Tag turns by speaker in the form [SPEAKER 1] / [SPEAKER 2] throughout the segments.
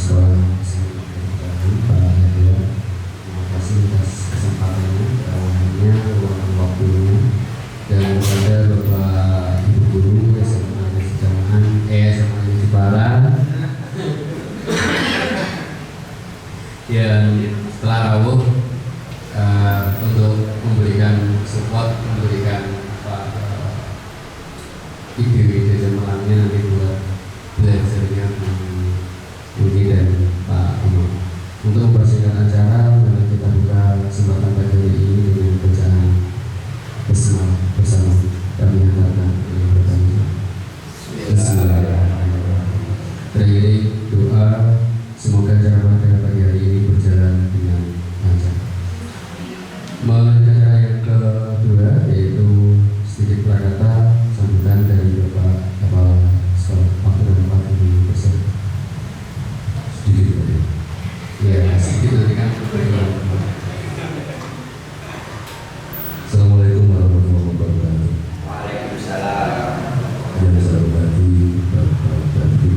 [SPEAKER 1] sekolah Pak Hadiah, terima kasih atas kesempatannya, kerawatannya, luangkan waktunya, dan kepada Bapak Ibu Guru SMA Sejaman, SMA Jepara yang telah rawuh untuk memberikan support, memberikan ide-ide cemerlangnya nanti buat belajarnya Budi dan Pak Imam. Untuk mempersingkat acara, mari kita buka kesempatan pada hari ini dengan bacaan bersama kami hantarkan yang pertama. Bismillahirrahmanirrahim. Terakhir doa, semoga acara pada pagi hari ini berjalan dengan lancar. Melanjutkan acara yang kedua, yaitu sedikit prakata sambutan dari Bapak Kepala Sekolah Waktu dan Tempat Ibu Besar. Sedikit ya, sedikit nanti kan.
[SPEAKER 2] Assalamualaikum warahmatullahi wabarakatuh.
[SPEAKER 3] Waalaikumsalam.
[SPEAKER 2] Yang saya hormati Bapak Badi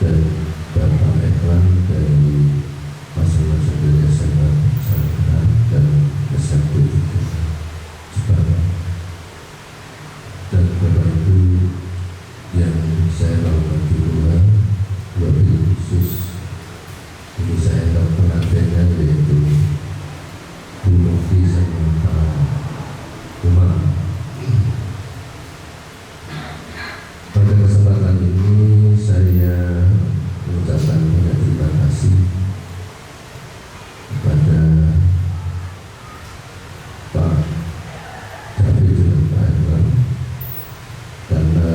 [SPEAKER 2] dan Bapak Eklan dari masing-masing dari SMA Sarjana dan SMP Jepara, dan Bapak Ibu yang saya hormati pula, wabil khusus ini saya tahu pengantinnya yaitu Bu Novi sama Pak Umar. Pada kesempatan ini saya mengucapkan banyak terima kasih kepada Pak David dan Pak Irwan, karena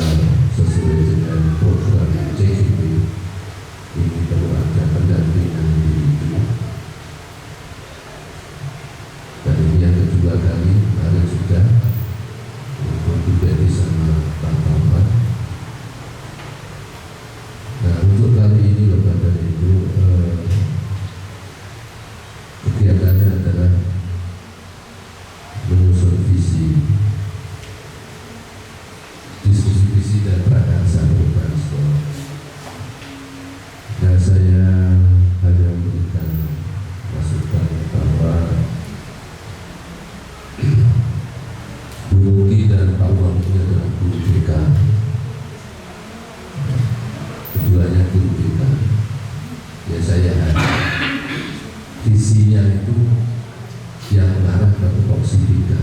[SPEAKER 2] sesuai dengan program CGP ini perlu ada pendampingan diri. Dan ini yang kedua kali, kemarin sudah untuk pribadi sama Pak Tamat. Nah, untuk kali ini Bapak dan Ibu, kegiatannya adalah menyusun visi, diskusi visi dan prakarsa perubahan sekolah. Dan saya hanya memberikan masukan bahwa Bu Nuki dan Pak Wang ini adalah guru BK. Keduanya guru BK. Ya, saya hanya visinya itu yang mengarah ke tupoksi 3.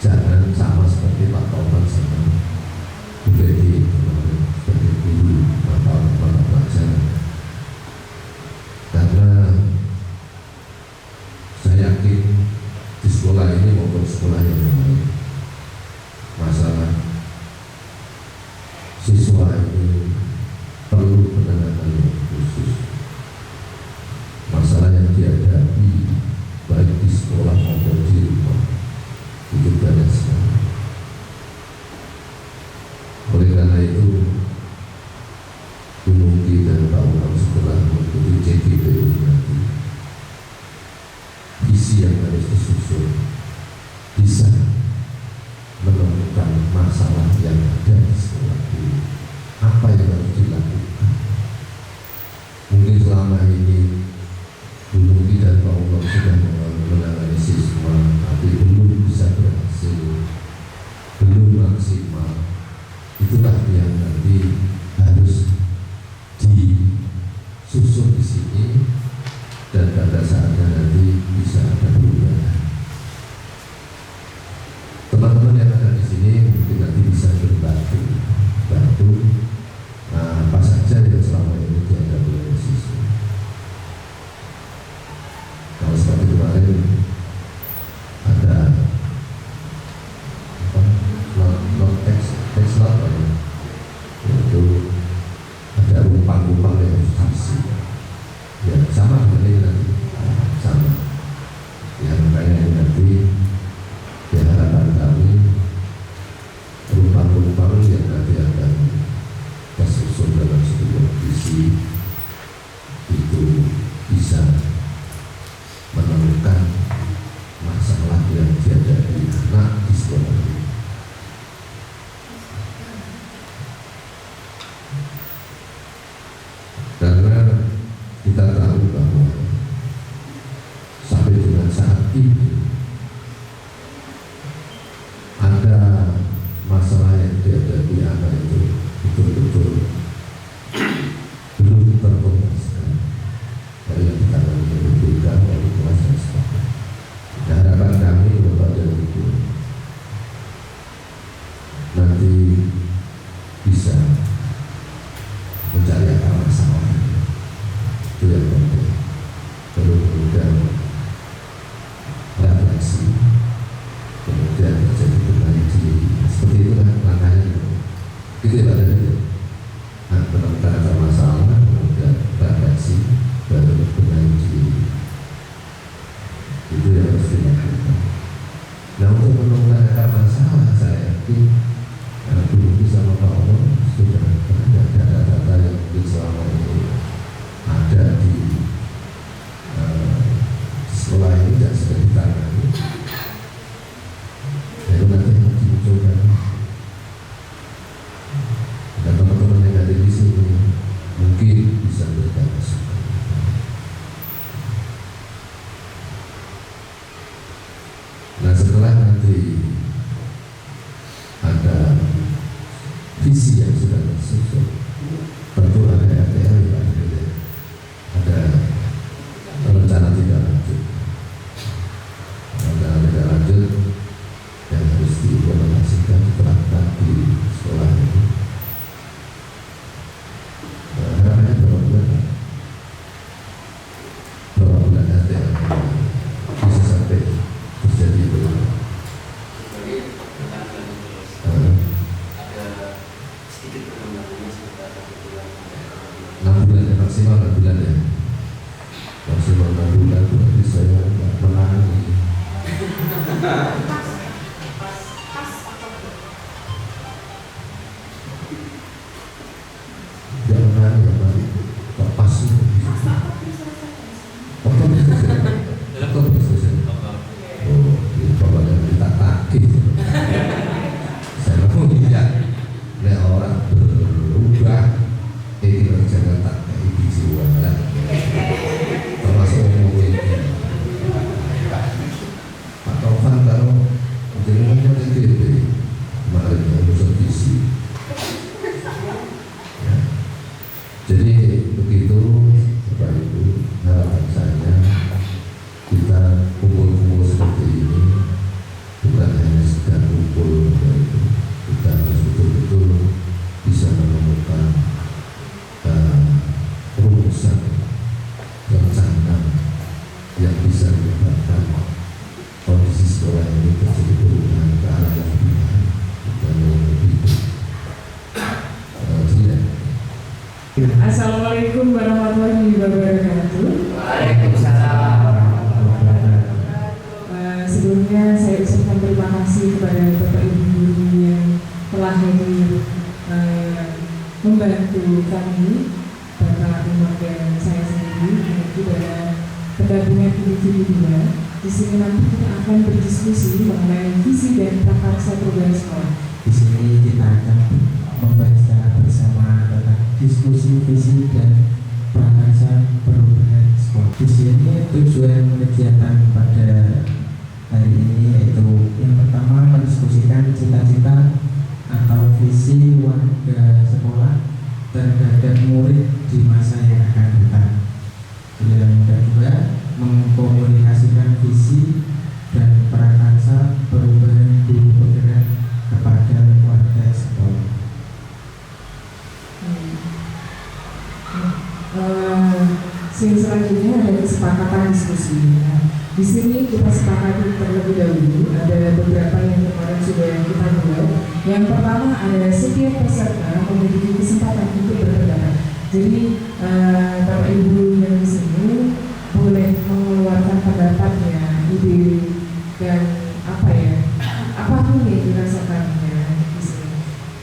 [SPEAKER 2] Jangan sama seperti Pak Topan sama Bu Bedi kemarin sebagai guru mata pelajaran. Karena saya yakin di sekolah ini maupun sekolah yang lain, masalah siswa ini perlu penanganan yang khusus. Masalah yang dihadapi baik di sekolah maupun di rumah itu banyak sekali. Oleh karena itu, Bu Nuki dan Pak Umar setelah mengikuti CGP ini nanti, visi yang harus disusun bisa menemukan masalah yang ada di sekolah ini. Apa yang harus dilakukan? Mungkin selama ini Bu Nuki dan Pak Umar sudah menangani siswa, tapi belum bisa berhasil, belum maksimal. Itulah yang nanti harus disusun di sini, dan pada saatnya nanti bisa ada perubahan. Teman-teman yang ada di sini mungkin nanti bisa bantu apa saja yang selama ini dihadapi oleh siswa. Kalau seperti kemarin ada teks lapor, yaitu ada umpan-umpan yang harus diisi. Ya, sama seperti nanti, sama. Ya, makanya ini nanti ya harapan kami umpan-umpan yang nanti akan tersusun dalam sebuah visi itu bisa menemukan masalah yang dihadapi anak di sekolah ini. bisa memberikan masukan. Nah, setelah nanti ada visi yang sudah tersusun, tentu ada RTL yang ada rencana tidak lanjut. Rencana tidak lanjut yang harus diimplementasikan diterapkan di sekolah ini. Harapannya berapa bulan? Berapa bulan RTL bisa sampai terjadi itu?
[SPEAKER 3] Ada sedikit perkembangannya sekitar 1 bulan.
[SPEAKER 2] 6 bulan ya, maksimal 6 bulan ya. Maksimal 6 bulan berarti saya nggak menangi. Nggak menangi ya, Pak. Nggak pas itu. Oktober selesai. Oktober selesai. Oh, ini Bapak yang minta tagih. Saya mau tidak. Nek orang berubah, ini jangan tak kayak biji warna. Termasuk ngomongin Pak Taufan kalau jenengan TTP kemarin urusan visi. Ya. Jadi begitu Bapak Ibu, harapan saya kita kumpul-kumpul seperti ini bukan hanya sekedar kumpul, Bapak Ibu. Kita harus betul-betul bisa menemukan rumusan rencana yang bisa menyebabkan kondisi sekolah ini terjadi perubahan ke arah yang lebih baik dan lebih tidak.
[SPEAKER 4] Assalamualaikum warahmatullahi wabarakatuh.
[SPEAKER 3] Waalaikumsalam.
[SPEAKER 4] Sebelumnya saya ucapkan terima kasih kepada Bapak Ibu guru yang telah hadir membantu kami, Bapak Umar dan saya sendiri menuju pada pendampingan individu 2. Di sini nanti kita akan berdiskusi mengenai visi dan prakarsa program sekolah.
[SPEAKER 5] Di sini kita akan membaca bersama tentang diskusi visi dan prakarsa perubahan sekolah. Di sini tujuan kegiatan pada hari ini yaitu yang pertama mendiskusikan cita-cita atau visi warga sekolah terhadap murid di masa yang akan datang. Yang kedua mengkomunikasikan visi dan prakarsa perubahan guru penggerak kepada warga sekolah.
[SPEAKER 4] Selanjutnya ada kesepakatan diskusi. Nah, di sini kita sepakati terlebih dahulu ada beberapa yang kemarin sudah kita buat. Yang pertama ada setiap peserta memiliki kesempatan untuk berpendapat. Jadi Bapak Ibu yang di sini boleh mengeluarkan pendapatnya, ide dan apapun yang dirasakannya di sini.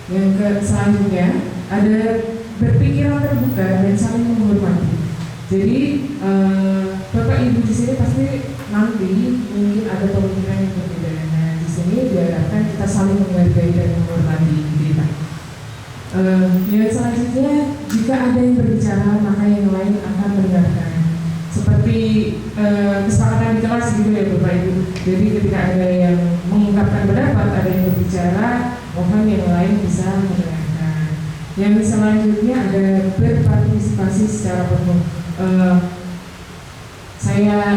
[SPEAKER 4] Yang selanjutnya ada berpikiran terbuka dan saling menghormati. Jadi Bapak Ibu di sini pasti nanti mungkin ada pemikiran yang berbeda. Nah, di sini diharapkan kita saling menghargai dan menghormati kita. Yang selanjutnya, jika ada yang berbicara maka yang lain akan mendengarkan. Seperti kesepakatan di kelas gitu ya Bapak Ibu. Jadi ketika ada yang mengungkapkan pendapat, ada yang berbicara, mohon yang lain bisa mendengarkan. Yang selanjutnya ada berpartisipasi secara penuh. Saya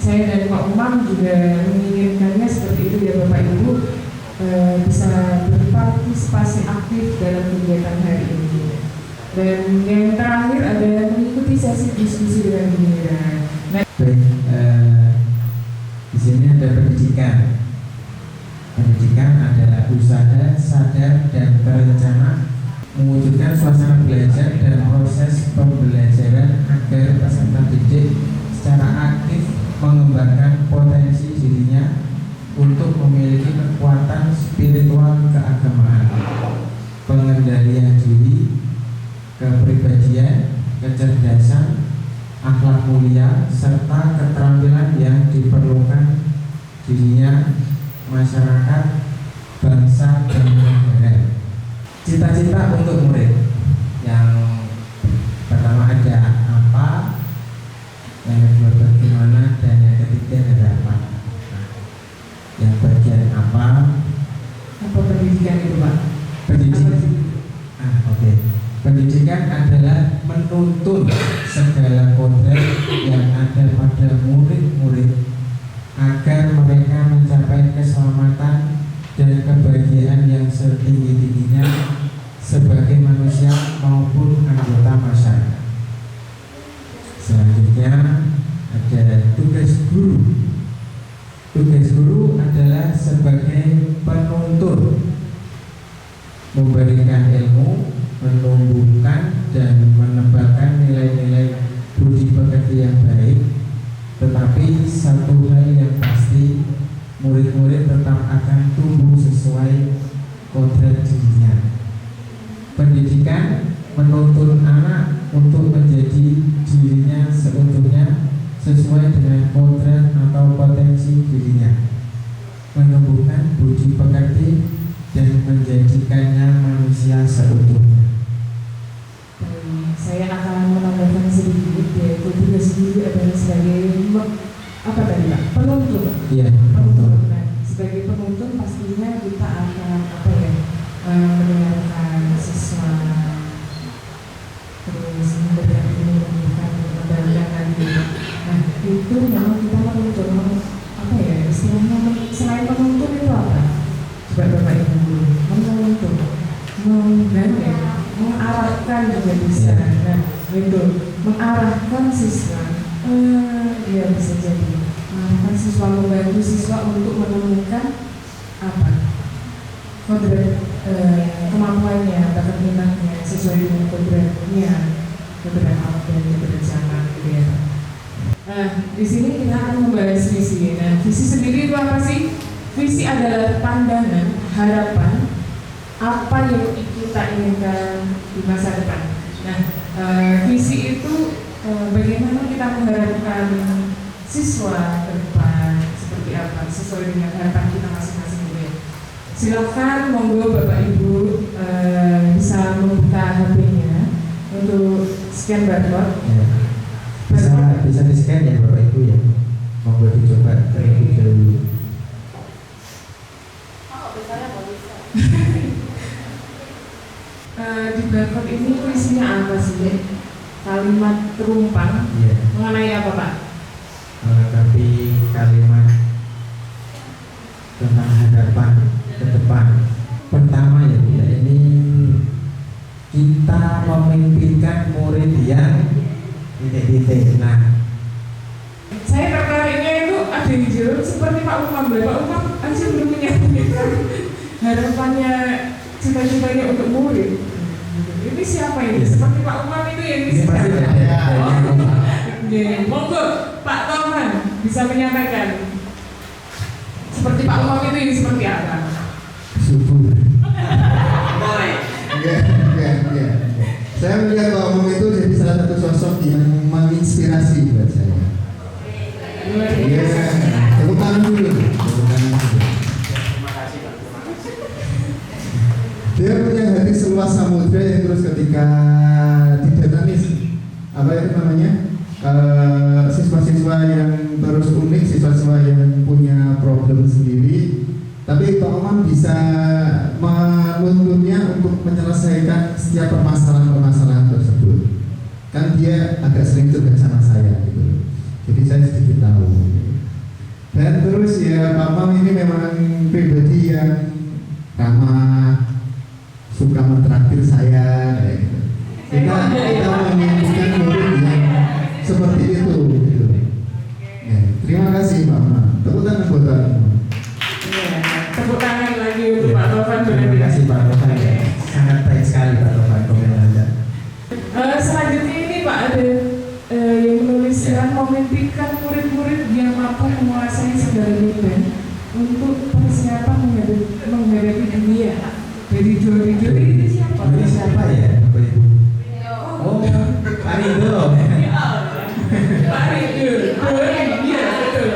[SPEAKER 4] dan Pak Umar juga menginginkannya seperti itu ya Bapak Ibu, bisa berpartisipasi aktif dalam kegiatan hari ini. Dan yang terakhir ada mengikuti sesi diskusi dengan giliran.
[SPEAKER 5] Baik, di sini ada pendidikan. Pendidikan adalah usaha sadar dan berencana mewujudkan suasana belajar dan proses pembelajaran agar peserta didik secara aktif mengembangkan potensi dirinya untuk memiliki kekuatan spiritual keagamaan, pengendalian diri, kepribadian, kecerdasan, akhlak mulia, serta keterampilan yang diperlukan dirinya, masyarakat, bangsa, dan negara. Cita-cita untuk murid yang pertama ada menuntun segala kodrat yang ada pada murid-murid agar mereka mencapai keselamatan dan kebahagiaan yang setinggi-tingginya sebagai manusia maupun anggota masyarakat. Selanjutnya ada tugas guru. Tugas guru adalah sebagai penuntun, memberikan ilmu, menumbuhkan dan menebarkan nilai-nilai budi pekerti yang baik. Tetapi satu hal yang pasti, murid-murid tetap akan tumbuh sesuai kodrat dirinya. Pendidikan menuntun anak untuk menjadi dirinya seutuhnya sesuai dengan kodrat atau potensi dirinya, menumbuhkan budi pekerti dan menjadikannya manusia seutuhnya.
[SPEAKER 4] Saya akan menambahkan sedikit, yaitu tugas guru adalah sebagai apa tadi Pak? Penuntun.
[SPEAKER 5] Iya,
[SPEAKER 4] Penuntun. Nah, sebagai penuntun pastinya kita akan mendengarkan siswa, terus memberikan menumbuhkan lagi. Nah, itu memang kita menuntun, istilahnya selain penuntun itu apa? Coba Bapak Ibu, menuntun, mengarahkan juga bisa. Nah, itu mengarahkan siswa, dia bisa jadi mengarahkan siswa, membantu siswa untuk menemukan apa? Kodrat kemampuannya, bakat minatnya sesuai dengan kodratnya, kodrat Allah dan kodrat zaman, gitu ya. Nah, di sini kita akan membahas visi. Nah, visi sendiri itu apa sih? Visi adalah pandangan, harapan, apa yang kita inginkan di masa depan. Nah, visi itu bagaimana kita mengharapkan siswa ke depan seperti apa, sesuai dengan harapan kita masing-masing. Silakan monggo Bapak Ibu bisa membuka HP-nya untuk scan barcode.
[SPEAKER 5] Ya. Bisa di scan ya Bapak Ibu ya. Monggo dicoba terlebih dahulu.
[SPEAKER 4] Di barcode ini isinya apa sih? Kalimat terumpang mengenai apa Pak?
[SPEAKER 5] Melengkapi kalimat tentang harapan ke depan. Pertama ya Bu, ini kita memimpikan murid yang titik-titik. Nah,
[SPEAKER 4] saya tertariknya itu ada di jero seperti Pak Umam. Pak Umam aja belum menyampaikan harapannya, cita-citanya untuk murid. Ini siapa ini? Seperti Pak Umam itu yang
[SPEAKER 5] ini pasti
[SPEAKER 4] ada. Monggo Pak Toman bisa menyampaikan seperti Pak Umam itu ini seperti apa?
[SPEAKER 5] subur.
[SPEAKER 2] Enggak. Saya melihat Pak Umum itu jadi salah satu sosok yang menginspirasi buat saya. Iya, tepuk tangan dulu.
[SPEAKER 3] Terima kasih Pak.
[SPEAKER 2] Dia punya hati seluas samudra yang terus ketika didatangi siswa-siswa yang terus unik, siswa-siswa yang punya problem sendiri, tapi Pak Oman bisa menuntunnya untuk menyelesaikan setiap permasalahan tersebut. Kan dia agak sering curhat sama saya gitu, jadi saya sedikit tahu. Dan terus ya Pak Oman ini memang pribadi yang ramah, suka mentraktir saya kayak gitu. Kita menginginkan murid yang seperti itu gitu. Ya, terima kasih Pak Oman. Tepuk tangan buat Pak Oman.
[SPEAKER 4] Tepuk tangan lagi untuk Pak Tovan.
[SPEAKER 5] Terima kasih Pak Tovan ya. Sangat baik sekali Pak Tovan komentarnya.
[SPEAKER 4] Selanjutnya ini Pak ada yang menuliskan memimpikan murid-murid yang mampu menguasai segala bidang untuk persiapan menghadapi dunia. Dari Jody ini siapa?
[SPEAKER 5] Ini siapa ya Bapak Ibu? Oh, Pak Rido.
[SPEAKER 4] Pak Rido. Iya betul.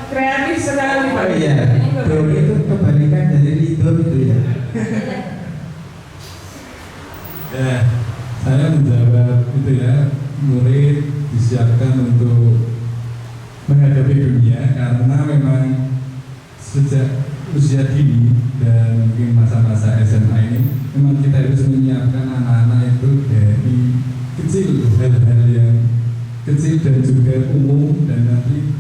[SPEAKER 4] Kreatif sekali Pak.
[SPEAKER 5] Oh iya, Dori itu kebalikan dari Rido itu ya.
[SPEAKER 6] Ya, saya menjawab itu ya, murid disiapkan untuk menghadapi dunia karena memang sejak usia dini dan mungkin masa-masa SMA ini memang kita harus menyiapkan anak-anak itu dari kecil, hal-hal yang kecil dan juga umum, dan nanti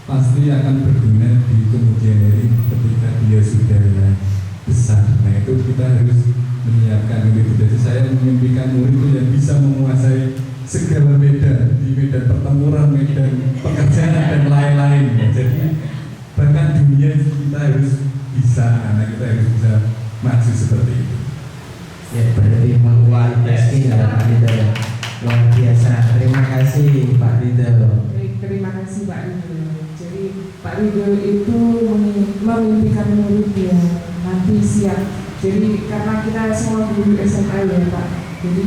[SPEAKER 6] pasti akan berguna di kemudian hari ketika dia sudah besar. Nah itu kita harus menyiapkan itu. Jadi saya memimpikan murid itu yang bisa menguasai segala medan, di medan pertempuran, medan pekerjaan dan lain-lain. Jadi bahkan dunia kita harus bisa, karena kita harus bisa maju seperti itu.
[SPEAKER 5] Ya berarti menguasai Pak Ridho luar biasa. Terima kasih Pak Ridho.
[SPEAKER 4] Baik, terima kasih Pak Ridho. Jadi Pak Ridho itu memimpikan murid yang nanti siap. Jadi karena kita semua guru SMA ya Pak, jadi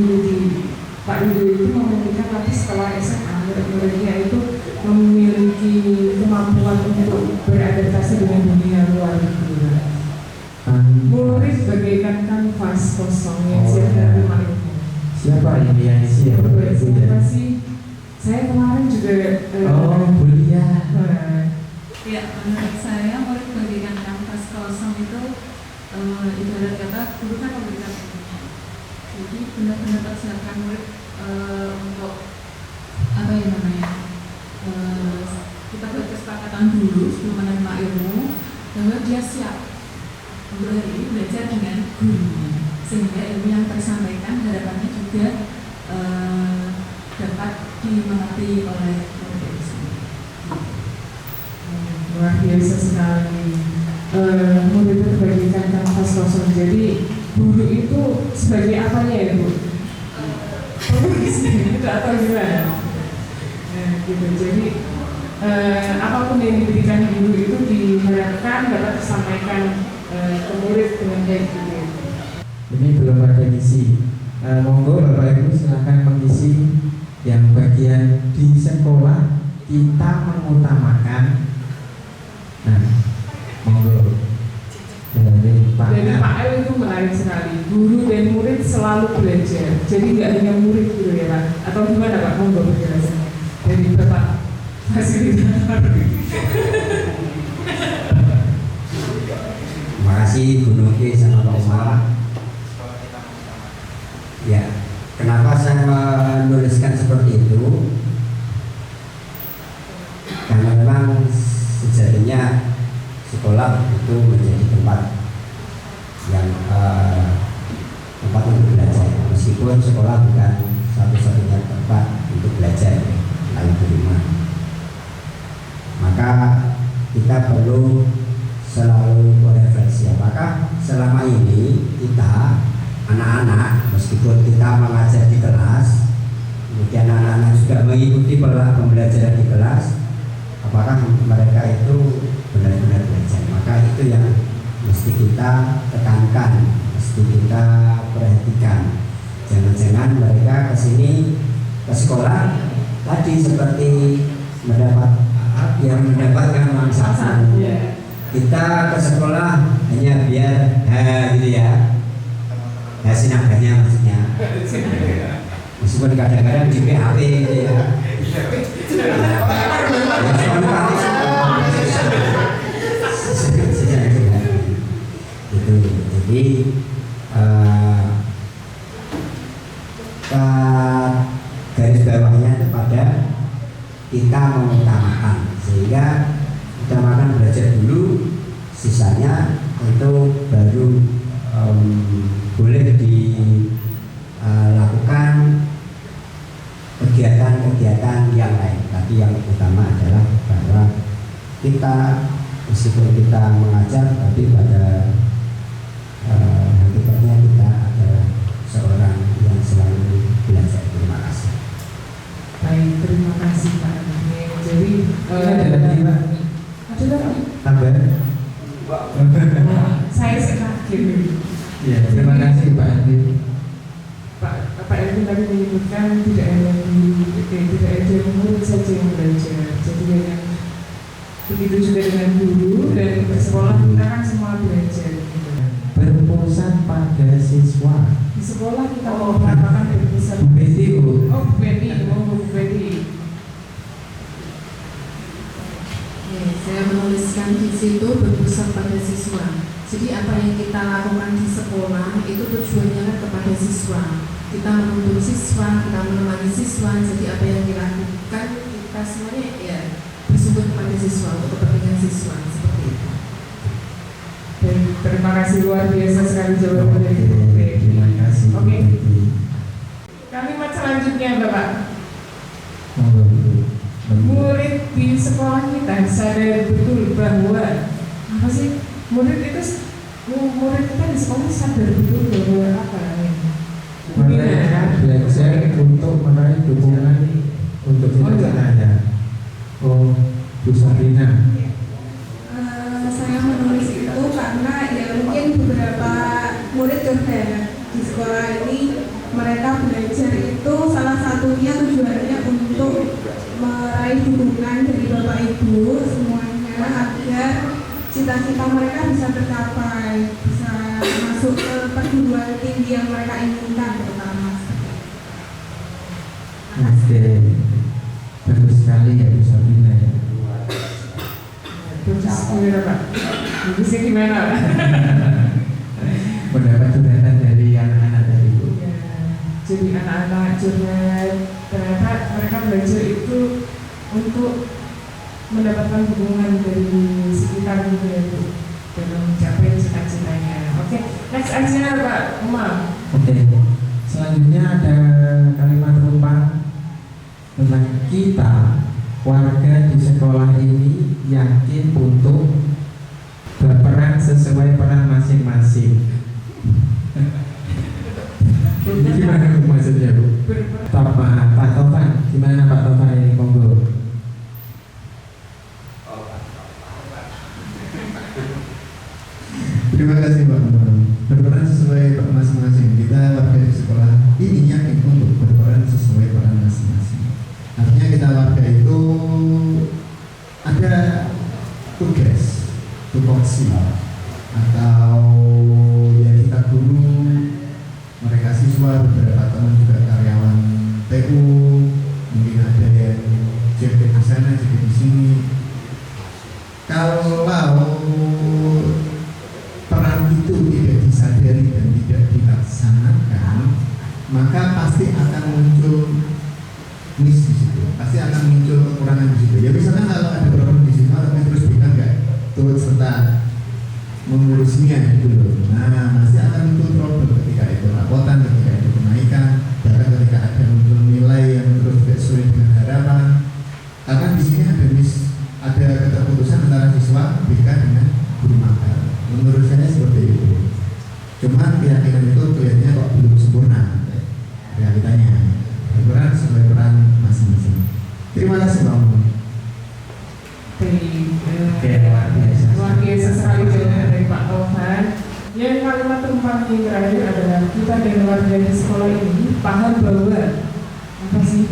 [SPEAKER 4] Pak Ridho itu memimpikan nanti setelah SMA murid-muridnya itu memiliki kemampuan untuk beradaptasi dengan dunia luar negeri. Murid bagaikan kanvas kosong yang siap menerima ilmu.
[SPEAKER 5] Siapa ini yang isi ya?
[SPEAKER 4] Terima kasih. Saya kemarin juga
[SPEAKER 5] kuliah.
[SPEAKER 7] Ya, menurut saya murid bagaikan kanvas kosong itu ibarat kata guru kan memberikan ilmunya. Jadi benar-benar persiapkan murid untuk apa ya namanya? Kita berkesepakatan dulu sebelum menerima ilmu bahwa dia siap untuk hari ini belajar dengan gurunya, sehingga ilmu yang tersampaikan harapannya juga dapat dimengerti oleh murid itu sendiri.
[SPEAKER 4] luar biasa sekali. Murid itu bagaikan kanvas kosong. Jadi guru itu sebagai apanya ya Bu? Itu atau gimana? Gitu. Jadi apapun yang diberikan guru itu diharapkan dapat disampaikan ke murid dengan baik gitu.
[SPEAKER 5] Ini belum ada ngisi. Monggo Bapak Ibu silakan mengisi yang bagian di sekolah kita mengutamakan. Nah, monggo. Dari Pak
[SPEAKER 4] El itu menarik sekali. Guru dan murid selalu belajar. Jadi nggak hanya murid gitu ya Pak. Atau gimana Pak? Monggo penjelasannya dari Bapak fasilitator.
[SPEAKER 8] Terima kasih Bu Nuki sama Pak Umar. Ya, kenapa saya menuliskan seperti itu? Karena memang sejatinya sekolah itu menjadi tempat yang tempat untuk belajar. Meskipun sekolah bukan satu-satunya tempat untuk belajar, lalu di rumah. Maka kita perlu selalu berefleksi apakah selama ini kita anak-anak, meskipun kita mengajar di kelas, kemudian anak-anak juga mengikuti pembelajaran di kelas, apakah mereka itu benar-benar belajar. Maka itu yang mesti kita tekankan, mesti kita perhatikan. Jangan-jangan mereka ke sini, ke sekolah tadi seperti mendapatkan manfaat. Kita ke sekolah hanya biar gitu ya, sinaganya maksudnya. Meskipun kadang-kadang di PHP gitu ya. Jadi garis bawahnya kepada kita mengutamakan, sehingga utamakan belajar dulu, sisanya itu baru boleh dilakukan kegiatan-kegiatan yang lain. Tapi yang utama adalah bahwa kita meskipun kita mengajar, tapi pada hakikatnya kita adalah seorang yang selalu belajar. Terima kasih.
[SPEAKER 4] Baik, terima kasih Pak. Jadi
[SPEAKER 5] ada lagi Pak?
[SPEAKER 4] Ada lagi?
[SPEAKER 5] Tambah.
[SPEAKER 4] Saya sekaget.
[SPEAKER 5] Ya, terima kasih Pak Andi.
[SPEAKER 4] Pak Erwin tadi menyebutkan tidak ada murid saja yang belajar. Jadi dengan begitu juga dengan guru dan sekolah kita kan semua belajar. Gitu.
[SPEAKER 5] Berpusat pada siswa.
[SPEAKER 4] Di sekolah kita mengatakan berpusat.
[SPEAKER 5] Bu Betty, Bu.
[SPEAKER 4] Oh, Bu Betty, Bu Betty.
[SPEAKER 7] Saya menuliskan di situ berpusat pada siswa. Jadi apa yang kita lakukan di sekolah itu tujuannya kan kepada siswa.
[SPEAKER 4] kita menuntun siswa, kita menemani siswa. Jadi apa yang dilakukan kita semuanya ya bersumber kepada siswa untuk kepentingan siswa seperti itu. Terima kasih luar biasa sekali jawaban dari Ibu.
[SPEAKER 5] Terima kasih.
[SPEAKER 4] Oke. Kalimat selanjutnya Bapak. Murid di sekolah kita sadar betul bahwa apa sih murid kita di sekolah sadar betul bahwa apa ya?
[SPEAKER 5] Mereka belajar untuk meraih dukungan untuk cita-citanya. Oh, Bu Sabrina.
[SPEAKER 9] Saya menulis itu karena ya mungkin beberapa murid juga di sekolah ini mereka belajar itu salah satunya tujuannya untuk meraih dukungan dari Bapak Ibu semuanya agar cita-cita mereka bisa tercapai, bisa masuk ke perguruan tinggi yang mereka inginkan terutama.
[SPEAKER 5] Oke, bagus sekali ya Bu Sabrina ya.
[SPEAKER 4] Bagus gimana Pak? Bagusnya gimana Pak?
[SPEAKER 5] Mendapat curhatan dari anak-anak tadi Bu.
[SPEAKER 4] Ya, jadi anak-anak curhat ternyata mereka belajar itu untuk mendapatkan dukungan dari sekitar gitu ya Bu, dalam mencapai cita-citanya. Oke, next action Pak Umar.
[SPEAKER 5] Oke, selanjutnya ada kalimat rupa tentang kita warga di sekolah ini yakin untuk berperan sesuai peran masing-masing. Ini gimana Bu maksudnya Bu? Pak Tovan, gimana Pak Tovan ini monggo?
[SPEAKER 10] Terima kasih Pak. Berperan sesuai peran masing-masing. Kita warga di sekolah ini yakin untuk berperan sesuai peran masing-masing. Artinya kita warga itu ada tugas, tupoksi atau ya kita guru, mereka siswa, beberapa teman juga karyawan TU, mungkin ada yang JP di sana, JP di sini. Kalau peran itu tidak disadari dan tidak dilaksanakan, maka pasti akan muncul miss di situ, pasti akan muncul kekurangan di situ. Ya misalnya kalau ada problem di situ, tapi terus kita nggak turut serta mengurusnya gitu loh. Nah, pasti akan muncul problem ketika itu rapotan, ketika itu kenaikan, bahkan ketika ada muncul nilai yang terus tidak sesuai dengan harapan. Karena di sini ada keterputusan antara siswa BK dengan guru magang. Menurut saya seperti itu. Cuma keyakinan itu kelihatannya kok belum sempurna realitanya. Berperan sesuai peran masing-masing. Terima kasih Pak Umar.
[SPEAKER 4] Luar biasa sekali jawaban dari Pak Tovan. Yang kalimat terumpama yang terakhir adalah kita dan warga di sekolah ini paham bahwa apa sih?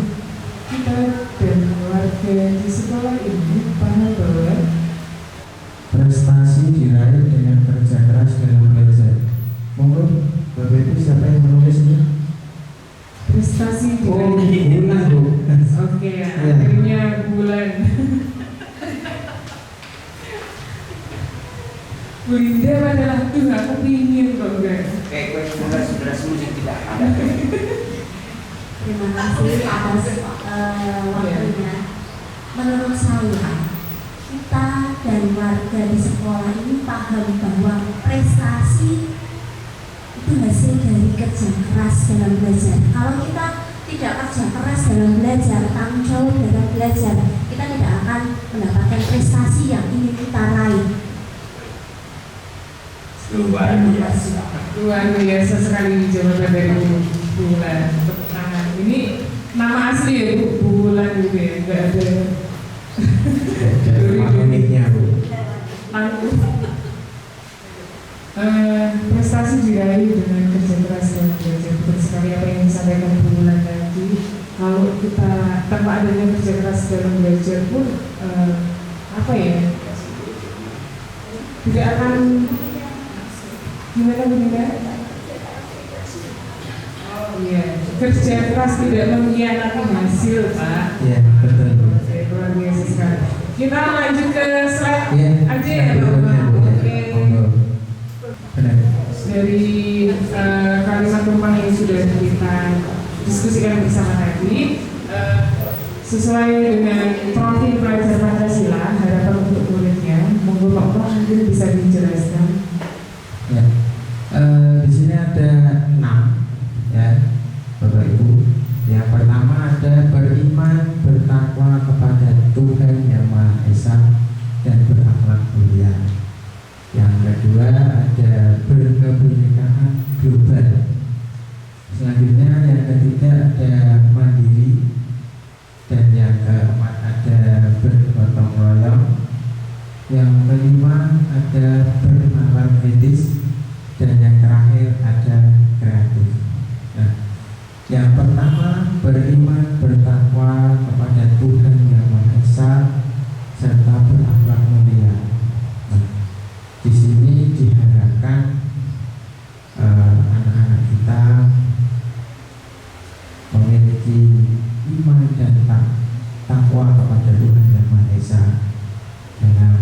[SPEAKER 4] Kita dan warga di sekolah ini paham bahwa
[SPEAKER 5] prestasi diraih dengan kerja keras dalam belajar. Monggo, Bapak Ibu siapa yang menulisnya?
[SPEAKER 4] prestasi
[SPEAKER 5] Oh,
[SPEAKER 4] diraih.
[SPEAKER 5] bulan Bu.
[SPEAKER 4] Oke, akhirnya bulan. Bu Linda adalah tuh aku pingin kok enggak.
[SPEAKER 3] Kayak gue sebelah musik tidak ada.
[SPEAKER 11] Terima kasih atas waktunya. Menurut saya, kita dan warga di sekolah ini paham bahwa prestasi itu hasil dari kerja keras dalam belajar. Kalau kita tidak kerja keras dalam belajar, tanggung jawab dalam belajar, kita tidak akan mendapatkan prestasi yang ingin kita raih.
[SPEAKER 3] Luar biasa.
[SPEAKER 4] Luar biasa sekali jawaban dari Bu Bulan. Tepuk tangan. Ini nama asli ya Bu Bulan gitu ya, nggak ada.
[SPEAKER 5] Uniknya Bu.
[SPEAKER 4] Prestasi diraih dengan kerja keras dan belajar. Betul sekali apa yang disampaikan Bu Bulan tadi. Kalau kita tanpa adanya kerja keras dalam belajar pun apa ya, tidak akan gimana begini? Oh iya, kerja keras tidak mengkhianati hasil Pak.
[SPEAKER 5] Iya betul.
[SPEAKER 4] Luar biasa sekali. Kita lanjut ke slide aja ya
[SPEAKER 5] Oke.
[SPEAKER 4] dari kalimat tumpang itu sudah kita diskusikan bersama tadi, sesuai dengan profil pelajar Pancasila, harapan untuk muridnya, monggo Pak Umar mungkin bisa dijelaskan.
[SPEAKER 5] Ya, di sini ada 6 ya, Bapak Ibu. Yang pertama ada beriman, bertakwa kepada Tuhan Yang Maha Esa dan berakhlak mulia. Yang kedua ada berkebinekaan global. Selanjutnya yang ketiga ada mandiri. Dan yang keempat ada bergotong royong. Yang kelima ada bernalar kritis. Dan yang terakhir ada kreatif. Nah, yang pertama beriman, bertakwa kepada Tuhan Yang Maha Esa serta berakhlak mulia. Nah, di sini diharapkan anak-anak kita memiliki iman dan takwa kepada Tuhan Yang Maha Esa dengan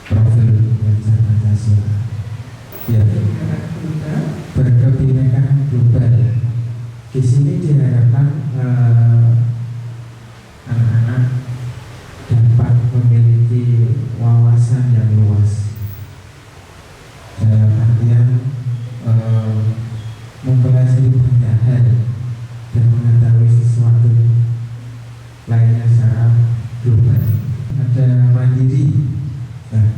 [SPEAKER 5] profil belajar Pancasila. Ya, berkebinekaan global. Di sini diharapkan anak-anak dapat memiliki wawasan yang luas. Dalam artian mempelajari banyak hal dan mengetahui sesuatu lainnya secara global. Ada mandiri. Nah,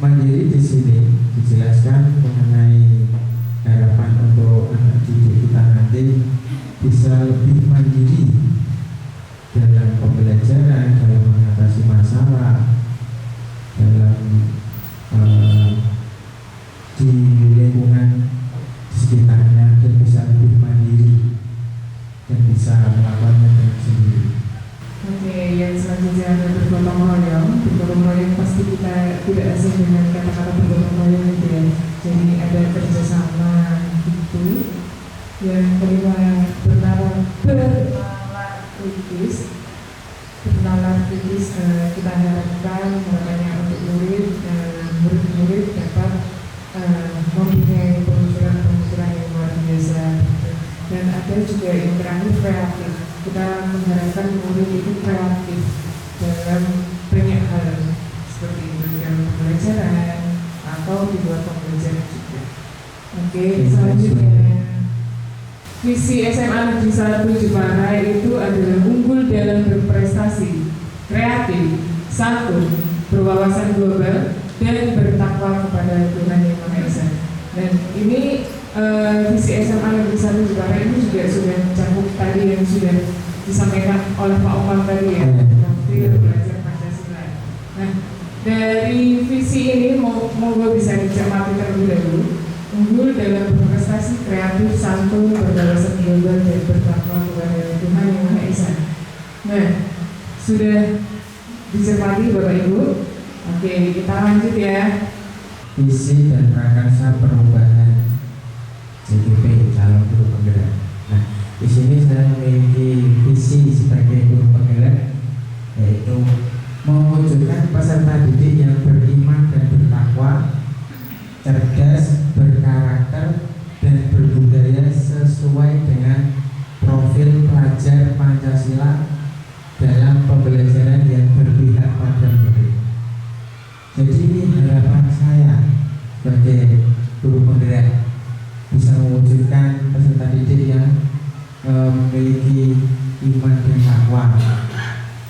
[SPEAKER 5] mandiri di sini dijelaskan mengenai harapan untuk anak didik kita nanti bisa lebih mandiri dalam pembelajaran, dalam mengatasi masalah, dalam di lingkungan sekitarnya, dan bisa lebih mandiri dan bisa melakukannya dengan sendiri.
[SPEAKER 4] Oke, yang selanjutnya ada bergotong royong. Bergotong royong pasti kita tidak asing dengan kata-kata bergotong royong itu ya. Jadi ada kerjasama itu. Yang kelima bernalar kritis. Bernalar kritis kita harapkan makanya untuk murid-murid dapat mempunyai pemikiran-pemikiran yang luar biasa. Dan ada juga yang terakhir kreatif. Kita mengharapkan murid itu kreatif dalam banyak hal seperti dalam pembelajaran atau di luar pembelajaran juga. Oke, selanjutnya visi SMA Negeri 1 Jepara itu adalah unggul dalam berprestasi, kreatif, santun, berwawasan global, dan bertakwa kepada Tuhan Yang Maha Esa. Dan ini visi SMA Negeri 1 Jepara ini juga sudah mencakup tadi yang sudah disampaikan oleh Pak Umar tadi ya, profil belajar Pancasila. Nah, dari visi ini monggo bisa dicermati terlebih dahulu. Unggul dalam berprestasi, kreatif, santun, berwawasan global, dan bertakwa kepada Tuhan Yang Maha Esa. Nah, sudah dicermati Bapak Ibu. Oke, kita lanjut ya.
[SPEAKER 5] Visi dan prakarsa perubahan CGP calon guru penggerak. Nah, di sini saya memiliki visi sebagai guru penggerak, yaitu mewujudkan peserta didik yang beriman dan bertakwa, cerdas, berkarakter, dan berbudaya sesuai dengan profil pelajar Pancasila dalam pembelajaran yang berpihak pada murid. Jadi ini harapan saya sebagai guru penggerak, bisa mewujudkan peserta didik yang memiliki iman dan takwa,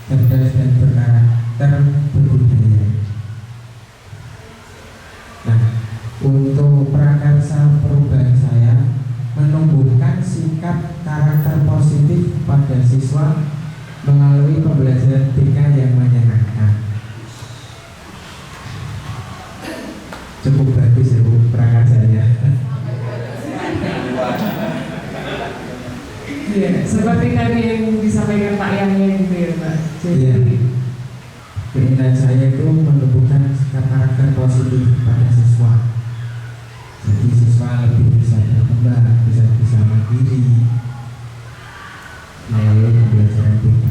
[SPEAKER 5] cerdas dan berkarakter, berbudaya. Nah, untuk prakarsa perubahan saya menumbuhkan sikap karakter positif pada siswa melalui pembelajaran BK yang menyenangkan. Cukup bagus ya Bu prakarsanya.
[SPEAKER 4] Iya, seperti tadi yang disampaikan Pak Yahya gitu ya Pak. Jadi
[SPEAKER 5] keinginan saya itu menumbuhkan sikap karakter positif pada siswa. Jadi siswa lebih bisa berkembang, bisa mandiri melalui pembelajaran BK.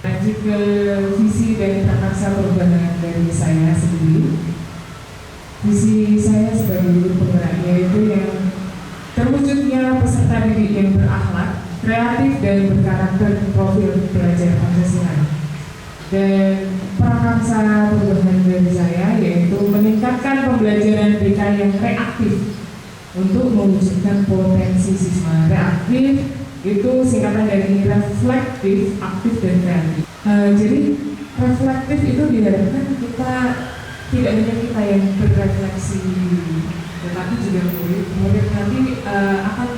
[SPEAKER 4] Lanjut ke visi dan prakarsa perubahan dari saya sendiri. Visi saya sebagai guru penggerak yaitu yang terwujudnya berprofil belajar Pancasila. Dan prakarsa perubahan dari saya yaitu meningkatkan pembelajaran BK yang reaktif untuk mewujudkan potensi siswa. Reaktif itu singkatan dari reflektif, aktif, dan kreatif. Jadi reflektif itu diharapkan kita tidak hanya kita yang berefleksi, tetapi juga murid nanti akan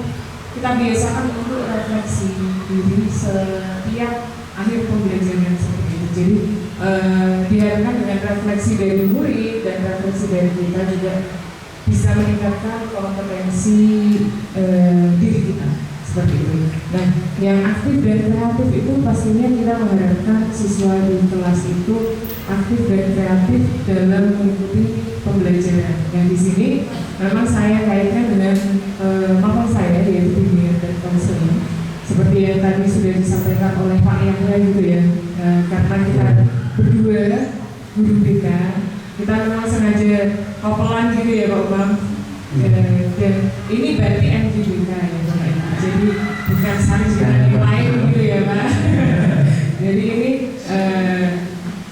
[SPEAKER 4] kita biasakan untuk refleksi diri setiap akhir pembelajaran seperti itu. Jadi diharapkan dengan refleksi dari murid dan refleksi dari kita juga bisa meningkatkan kompetensi diri kita seperti itu. Nah, yang aktif dan kreatif itu pastinya kita mengharapkan siswa di kelas itu aktif dan kreatif dalam mengikuti pembelajaran. Dan di sini memang saya kaitkan dengan materi saya yaitu bimbingan dan konseling. Seperti yang tadi sudah disampaikan oleh Pak Yahya gitu ya, karena kita berdua guru BK, kita memang sengaja kopelan gitu ya Pak Umam. Dan ini berarti MGBK ya Pak Ibu. Jadi bukan saling dengan yang lain gitu ya Pak. Jadi ini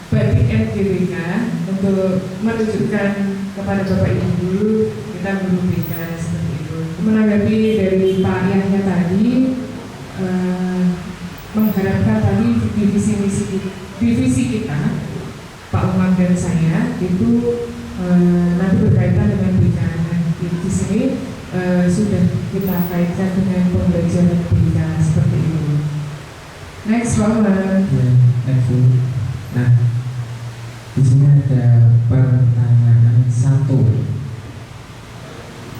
[SPEAKER 4] berarti MGBK untuk menunjukkan kepada Bapak Ibu kita guru BK seperti itu. Menanggapi dari Pak Yahya tadi, mengharapkan tadi divisi kita Pak Umar dan saya itu nanti berkaitan dengan BK. Di sini sudah kita kaitkan dengan pembelajaran BK seperti itu. Next Pak Umar.
[SPEAKER 5] Next. Nah, di sini ada pertanyaan satu.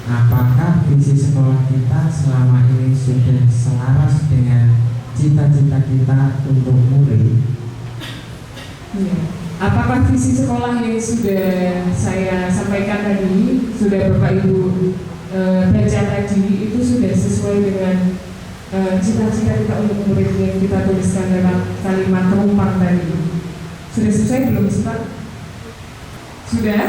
[SPEAKER 5] Apakah visi sekolah kita selama ini sudah selaras dengan cita-cita kita untuk murid?
[SPEAKER 4] Ya. Apakah visi sekolah yang sudah saya sampaikan tadi, sudah Bapak Ibu baca tadi, itu sudah sesuai dengan cita-cita kita untuk murid yang kita tuliskan dalam kalimat penumpang tadi? Sudah selesai belum Pak? Sudah?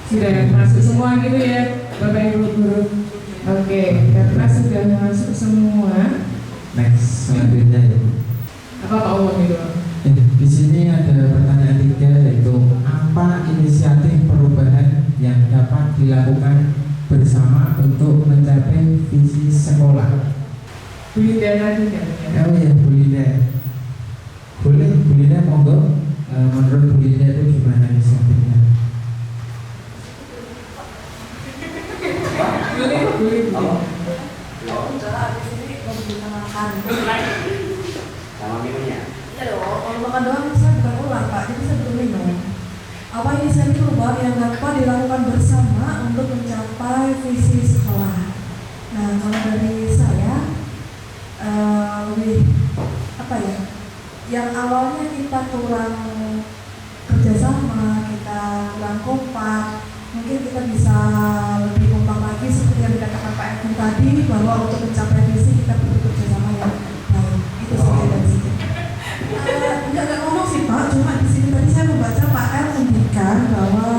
[SPEAKER 4] Sudah masuk semua gitu ya Bapak Ibu guru. Oke, karena sudah masuk semua.
[SPEAKER 5] Next selanjutnya ya.
[SPEAKER 4] Apa Pak Umar itu?
[SPEAKER 5] Di sini ada pertanyaan 3 yaitu apa inisiatif perubahan yang dapat dilakukan bersama untuk mencapai visi sekolah?
[SPEAKER 4] Bu Linda tadi kan?
[SPEAKER 5] Oh ya Bu Linda. Boleh Bu Linda monggo. Menurut Bu Linda itu gimana inisiatifnya?
[SPEAKER 4] Boleh.
[SPEAKER 8] Sama minumnya.
[SPEAKER 11] Iya dong, kalau makan doang saya bukan ulang Pak, jadi saya belum minum. Apa inisiatif perubahan yang dapat dilakukan bersama untuk mencapai visi sekolah? Nah, kalau dari saya lebih apa ya? Yang awalnya kita kurang kerjasama, kita kurang kompak, mungkin kita bisa lebih kompak lagi seperti yang dikatakan Pak Edwin tadi, bahwa untuk mencapai visi kita perlu kerjasama yang baik. Itu saja dari sini. Enggak ngomong sih Pak, cuma di sini tadi saya membaca Pak R menunjukkan bahwa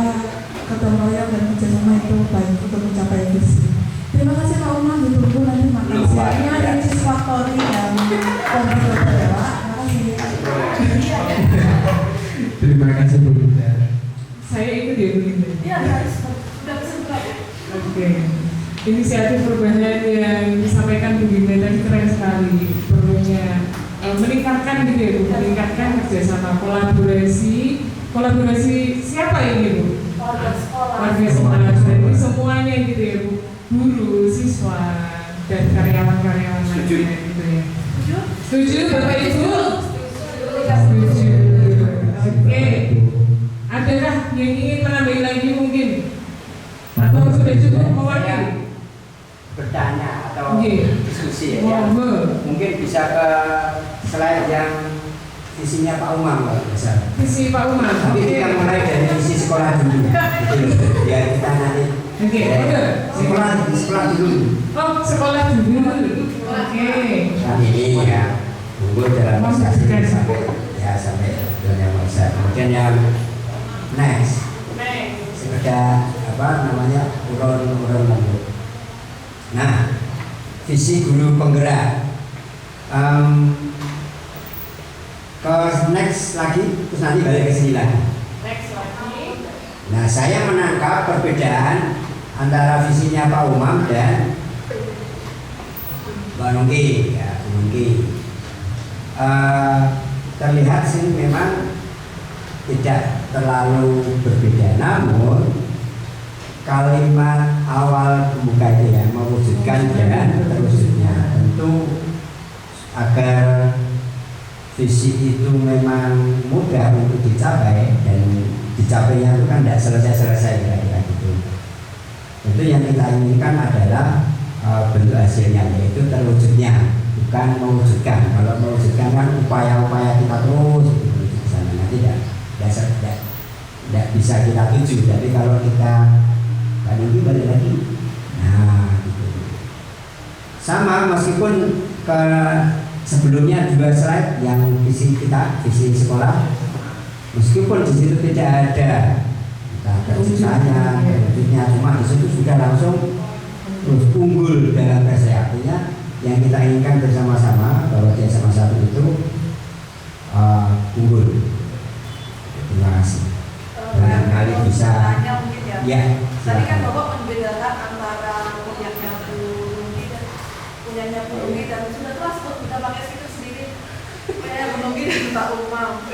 [SPEAKER 11] gotong royong dan kerjasama itu baik untuk mencapai visi. Terima kasih Pak Umar, ditunggu nanti makan siangnya dan cheese factory dan komputer ya Pak.
[SPEAKER 5] Terima kasih Bu Linda.
[SPEAKER 4] Saya ikut ya Bu Linda.
[SPEAKER 11] Iya harus sudah bersedia.
[SPEAKER 4] Oke. Inisiatif perubahan yang disampaikan Bu Linda tadi keren sekali. Perlunya meningkatkan gitu ya Bu, meningkatkan kerjasama, kolaborasi siapa ini Bu? Warga sekolah. Jadi semuanya gitu ya Bu, guru, siswa, dan karyawan-karyawan lainnya gitu ya. Setuju Bapak Ibu? Setuju. Oke. Adakah yang ingin menambahin lagi mungkin? Atau sudah cukup mewakili?
[SPEAKER 8] Bertanya atau diskusi ya. Mungkin bisa ke slide yang visinya Pak Umar kalau bisa.
[SPEAKER 4] Visi Pak Umar.
[SPEAKER 8] Tapi kita mulai dari visi sekolah dulu. Biar kita nanti.
[SPEAKER 4] Oke.
[SPEAKER 8] Sekolah dulu.
[SPEAKER 4] Oh, sekolah dulu. Oke.
[SPEAKER 8] Nah ini ya, unggul dalam prestasi sampai dunia masa. Kemudian yang next. Sekedar urun. Nah, visi guru penggerak. Ke next lagi, terus nanti balik ke sini lagi.
[SPEAKER 7] Next lagi.
[SPEAKER 8] Nah, saya menangkap perbedaan antara visinya Pak Umam dan Mbak Nungki, ya, Nungki. Terlihat sih memang tidak terlalu berbeda, namun kalimat awal pembuka itu ya, mewujudkan dan terwujudnya, tentu agar visi itu memang mudah untuk dicapai, dan dicapainya itu kan tidak selesai-selesai kira-kira gitu. Tentu yang kita inginkan adalah bentuk hasilnya, yaitu terwujudnya, bukan mewujudkan. Kalau mewujudkan kan upaya-upaya kita terus menuju ke sana, nanti tidak bisa kita tuju. Tapi kalau kita ini balik lagi, nah gitu. Sama meskipun ke sebelumnya dua slide yang visi kita, visi sekolah, meskipun di situ tidak ada terwujudnya, cuma di situ sudah langsung unggul dalam versi, artinya yang kita inginkan bersama-sama bahwa di SMA 1 itu unggul. Terima kasih. Barangkali bisa. Ya.
[SPEAKER 7] Tadi kan Bapak membedakan antara punyanya Bu Nungki dan punyanya Bu Nungki, dan sudah kelas kok kita pakai situ sendiri. Punyanya Bu Nungki dan Pak Umam.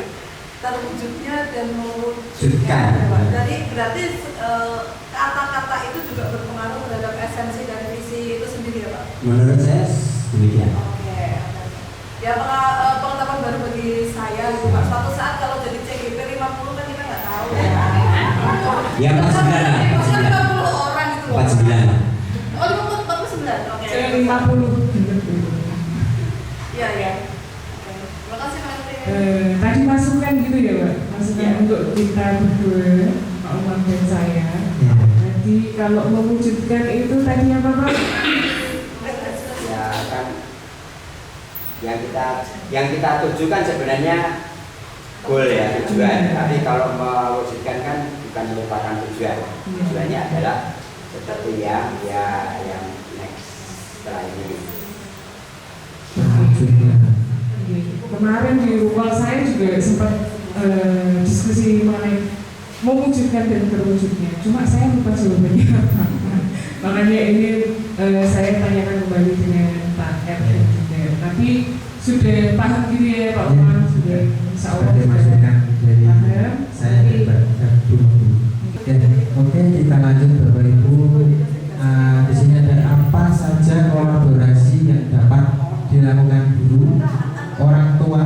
[SPEAKER 7] Terwujudnya dan mewujudkan. Jadi berarti kata-kata itu juga berpengaruh terhadap esensi dan visi itu sendiri ya Pak?
[SPEAKER 8] Menurut saya demikian.
[SPEAKER 7] Oke. Ya pengetahuan baru bagi saya gitu Pak. Suatu saat kalau jadi CGP 50 kan kita nggak tahu ya.
[SPEAKER 8] Ya 49 lah.
[SPEAKER 7] 50 orang itu.
[SPEAKER 8] 49.
[SPEAKER 7] Oh 49. Oke.
[SPEAKER 4] 50.
[SPEAKER 7] Iya ya. Oke. Terima kasih Pak.
[SPEAKER 4] Tadi masukan gitu ya Pak, masukan untuk kita berdua, Pak Umam dan saya. Jadi kalau mewujudkan itu tadi apa Pak?
[SPEAKER 8] Ya kan, yang kita tujukan sebenarnya goal ya, tujuan. Tapi kalau mewujudkan kan bukan merupakan tujuan. Tujuannya adalah seperti yang next setelah ini.
[SPEAKER 4] Kemarin di ruang saya juga sempat diskusi mengenai mewujudkan dan terwujudnya. Cuma saya lupa jawabannya apa. Makanya ini saya tanyakan kembali dengan Pak RN juga. Tapi sudah paham gitu ya Pak Umam, sudah insya Allah
[SPEAKER 5] masukan dari
[SPEAKER 4] paham.
[SPEAKER 5] saya dan Bu. Oke, kita lanjut Bapak Ibu. Di sini ada apa saja kolaborasi yang dapat dilakukan guru, orang tua,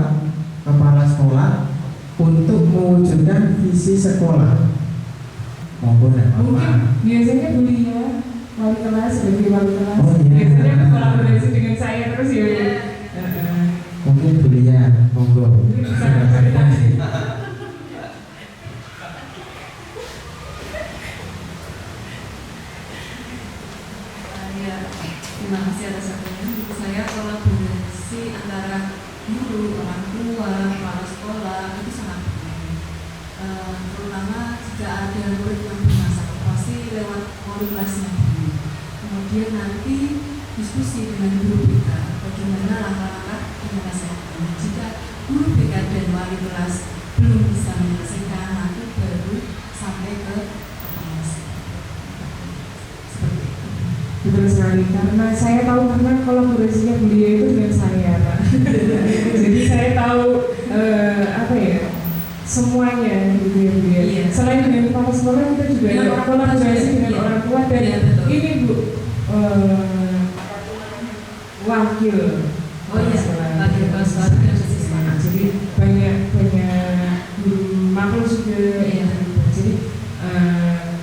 [SPEAKER 5] kepala sekolah untuk mewujudkan visi sekolah.
[SPEAKER 4] Mungkin biasanya Bulia wali kelas sebagai wali kelas. Biasanya kolaborasi dengan saya terus ya.
[SPEAKER 5] Mungkin Bulia, monggo.
[SPEAKER 7] Terima kasih atas waktunya. Menurut saya kolaborasi antara guru, orang tua, kepala sekolah itu sangat penting. Terutama jika ada murid yang bermasalah, pasti lewat komunikasi yang dulu. Kemudian nanti diskusi dengan guru BK, bagaimana langkah-langkah penyelesaian. Jika guru BK dan wali kelas belum bisa menyelesaikan, nanti baru sampai ke kepala sekolah.
[SPEAKER 4] Betul sekali, karena saya tahu karena kolaborasinya beliau itu dengan saya Pak. Jadi saya tahu apa ya, semuanya gitu ya beliau. Iya. Selain dengan kepala sekolah, kita juga ada kolaborasi dengan orang tua dan ini Bu wakil wakil kepala sekolah. Jadi banyak makhluk juga. Jadi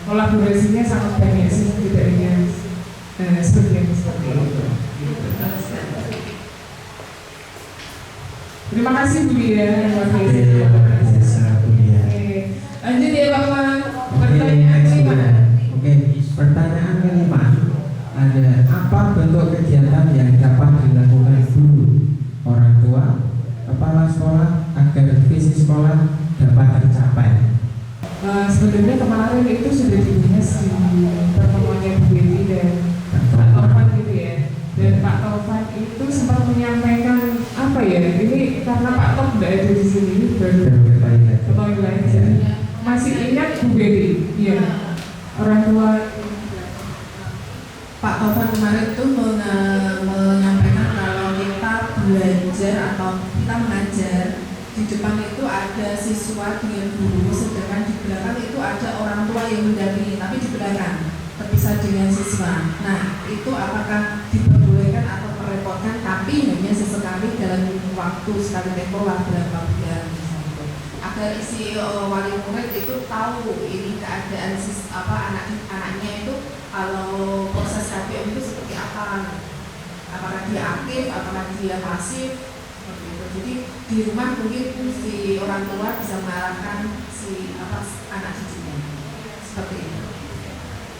[SPEAKER 4] kolaborasinya sangat banyak sih, tidak hanya seperti itu. Terima kasih Bu ya. Lanjut ya Pak Man. Pertanyaan kelima.
[SPEAKER 5] Oke, pertanyaan kelima. Ada apa bentuk kegiatan yang dapat dilakukan guru, orang tua, kepala sekolah agar visi sekolah dapat tercapai?
[SPEAKER 4] Sebenarnya kemarin itu sudah dibahas di pertemuannya Bu Betty dan Pak Taufan gitu ya, dan Pak apa ya? Ini karena Pak Tom tidak ada di sini baru
[SPEAKER 5] ke
[SPEAKER 4] toilet. Masih ingat Bu Betty? Iya. Orang tua
[SPEAKER 12] Pak Tovan kemarin tuh menyampaikan kalau kita belajar atau kita mengajar di depan itu ada siswa dengan guru, sedangkan di belakang itu ada orang tua yang mendampingi, tapi di belakang terpisah dengan siswa. Nah, itu apakah diperbolehkan atau merepotkan? Tapi hanya sesekali dalam waktu sekali tempo lah berapa bulan misalnya, agar isi wali murid itu tahu ini keadaan anaknya itu kalau proses KPM itu seperti apa, apakah dia aktif, apakah dia pasif, seperti itu. Jadi di rumah mungkin si orang tua bisa mengarahkan si anak didiknya seperti itu.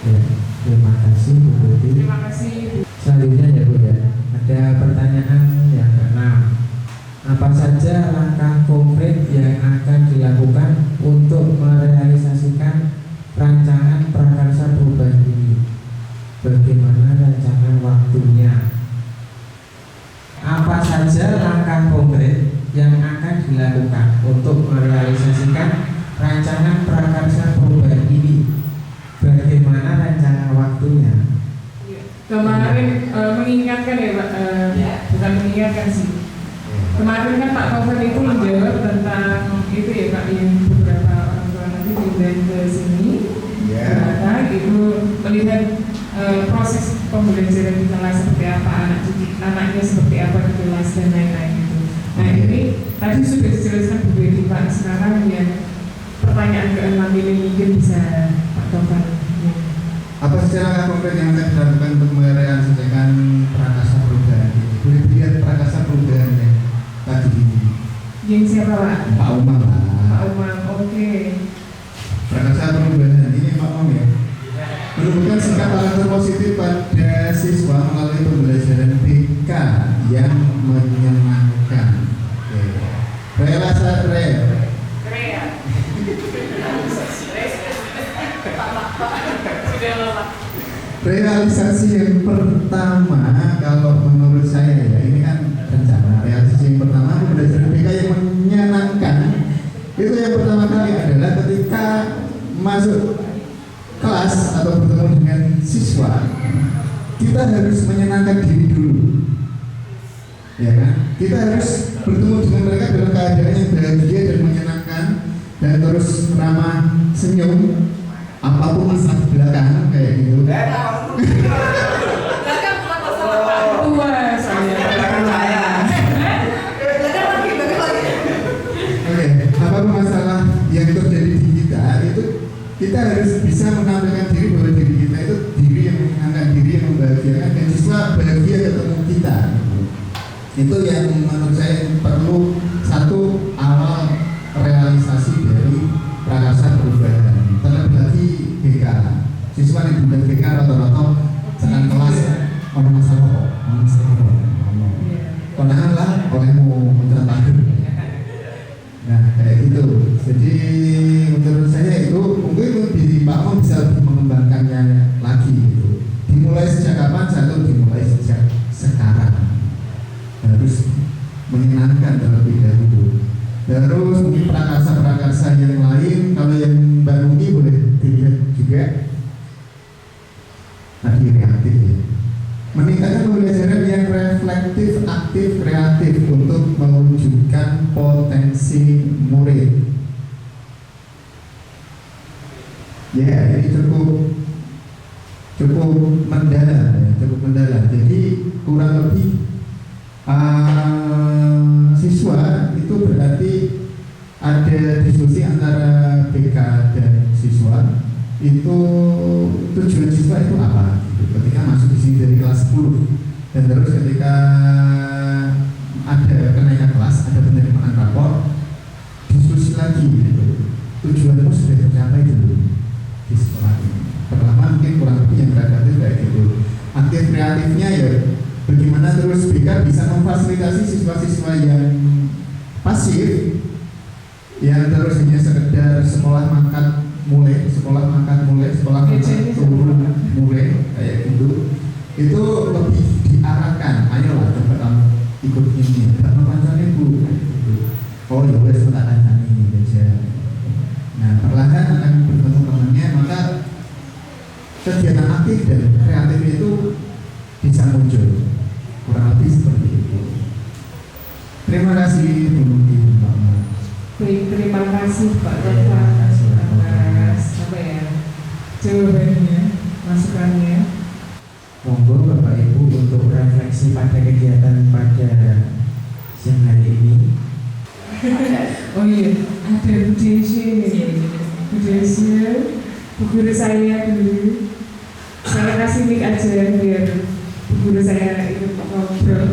[SPEAKER 5] Ya, terima kasih Bu Betty.
[SPEAKER 4] Terima kasih Bu.
[SPEAKER 5] Selanjutnya ya Bu ya, ada pertanyaan yang ke-6. Apa saja langkah konkret yang akan dilakukan untuk merealisasikan rancangan prakarsa perubahan ini? Bagaimana rancangan waktunya? Apa saja langkah konkret yang akan dilakukan untuk merealisasikan rancangan prakarsa perubahan ini? Bagaimana rancangan waktunya?
[SPEAKER 4] Kemarin mengingatkan ya Pak, bukan mengingatkan sih. Kemarin kan Pak Taufan itu menjawab tentang itu ya Pak, yang beberapa orang tua nanti pindah ke sini, karena itu melihat proses pembelajaran di kelas seperti apa, anaknya seperti apa di kelas dan lain-lain itu. Nah ini tadi sudah dijelaskan Bu Betty Pak, sekarang yang pertanyaan ke-6 ini mungkin bisa Pak Taufan.
[SPEAKER 10] Apa secara konkret yang akan dilakukan untuk merealisasikan prakarsa perubahan ini? Boleh dilihat prakarsa perubahan yang tadi ini.
[SPEAKER 4] Yang siapa Pak?
[SPEAKER 10] Pak Umar lah.
[SPEAKER 4] Pak Umar, oke.
[SPEAKER 10] Prakarsa perubahan ini Pak Om ya. Merupakan sikap karakter positif pada siswa melalui pembelajaran BK yang menyenangkan. Realisasi yang pertama, kalau menurut saya ya, ini kan rencana. Realisasi yang pertama pembelajaran BK yang menyenangkan itu yang pertama kali adalah ketika masuk kelas atau bertemu dengan siswa, kita harus menyenangkan diri dulu, ya kan? Kita harus bertemu dengan mereka dalam keadaan yang bahagia dan menyenangkan, dan terus ramah, senyum, apapun masalah di belakang kayak gitu.
[SPEAKER 12] Belakang bukan masalah Pak.
[SPEAKER 4] Tua saya.
[SPEAKER 10] Oke, apapun masalah yang terjadi di kita itu kita harus bisa menampilkan diri bahwa diri kita itu diri yang menyenangkan, diri yang membahagiakan, dan siswa bahagia ketemu kita. Itu yang menurut saya perlu satu awal realisasi dari prakarsa perubahan. Terlebih lagi BK, siswa yang bukan BK rata-rata sedang kelas orang masalah kok, kondangan lah olehmu menceritakan. Nah kayak gitu. Jadi menurut saya itu mungkin di Pak Om bisa lebih mengembangkannya lagi gitu. Dimulai sejak kapan? Satu, dimulai sejak sekarang. Harus menyenangkan terlebih dahulu. Terus mungkin prakarsa-prakarsa yang lain, kalau yang Mbak Nungi boleh dilihat juga. Tadi reaktif ya. Meningkatkan pembelajaran yang reflektif, aktif, kreatif untuk mewujudkan potensi murid. Ya, ini cukup mendalam ya, cukup mendalam. Jadi kurang lebih siswa itu berarti ada diskusi antara BK dan siswa. Itu tujuan siswa itu apa? Ketika masuk di sini dari kelas 10 dan terus ketika ada kenaikan kelas, ada penerimaan rapor, diskusi lagi gitu. Tujuanmu sudah tercapai dulu di sekolah ini. Pertama mungkin kurang lebih yang kreatif kayak gitu. Aktif kreatifnya ya bagaimana terus BK bisa memfasilitasi siswa-siswa yang pasif, yang terus hanya sekedar sekolah mangkat mulai, sekolah mangkat turun mulai kayak gitu. Itu lebih diarahkan, ayolah coba kamu ikut ini, karena aktif dan kreatif itu bisa muncul, kurang lebih seperti itu. Terima kasih Bu Muti, Pak Mat.
[SPEAKER 4] Baik, terima kasih Pak Taufan atas apa ya jawabannya, masukannya.
[SPEAKER 5] Monggo Bapak Ibu untuk refleksi pada kegiatan pada siang hari ini.
[SPEAKER 4] Oh iya, ada Bu Desi, Bu guru saya dulu. Saya kasih mic aja biar Bu guru saya ikut ngobrol.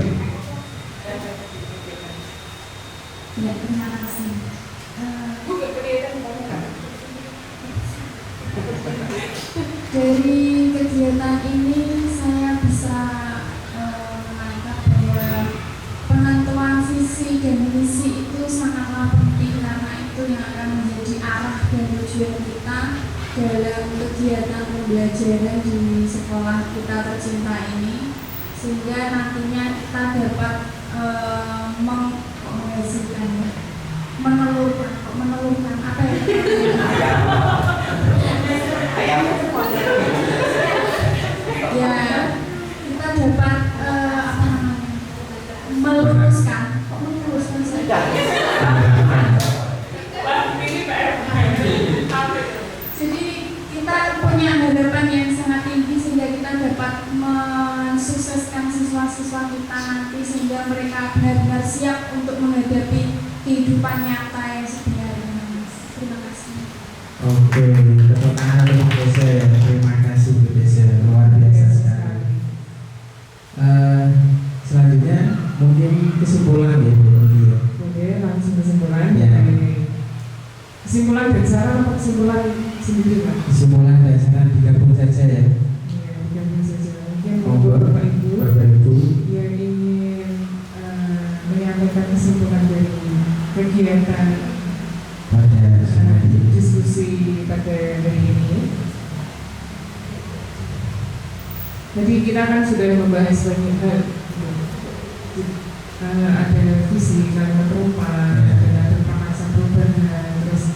[SPEAKER 11] Ya, terima kasih. Dari kegiatan ini saya bisa menangkap bahwa penentuan visi dan misi itu sangatlah penting, karena itu yang akan menjadi arah dan tujuan kita dalam kegiatan pembelajaran di sekolah kita tercinta ini, sehingga nantinya kita dapat menghasilkan menelurkan apa ya? Ya, kita dapat meluruskan saja. Jadi kita punya harapan yang sangat tinggi sehingga kita dapat mensukseskan siswa-siswa kita nanti, sehingga mereka benar-benar siap untuk menghadapi kehidupan nyata yang sebenarnya. Terima kasih.
[SPEAKER 5] Oke, tepuk tangan untuk Bu Desi. Terima kasih Bu Desi, luar biasa sekali. Selanjutnya mungkin kesimpulan ya Bu Muti.
[SPEAKER 4] Oke, langsung kesimpulan.
[SPEAKER 5] Ya.
[SPEAKER 4] Kesimpulan dan saran atau kesimpulan sendiri Pak?
[SPEAKER 5] Kesimpulan dan saran digabung saja ya.
[SPEAKER 4] Iya, digabung saja. Mungkin
[SPEAKER 5] Monggo
[SPEAKER 4] Bapak Ibu
[SPEAKER 5] Bapak Ibu
[SPEAKER 4] yang ingin menyampaikan kesimpulan dari kegiatan
[SPEAKER 5] pada hari ini.
[SPEAKER 4] diskusi pada hari ini. Jadi kita kan sudah membahas banyak ada visi kalimat rumah, ada tentang masa perubahan, terus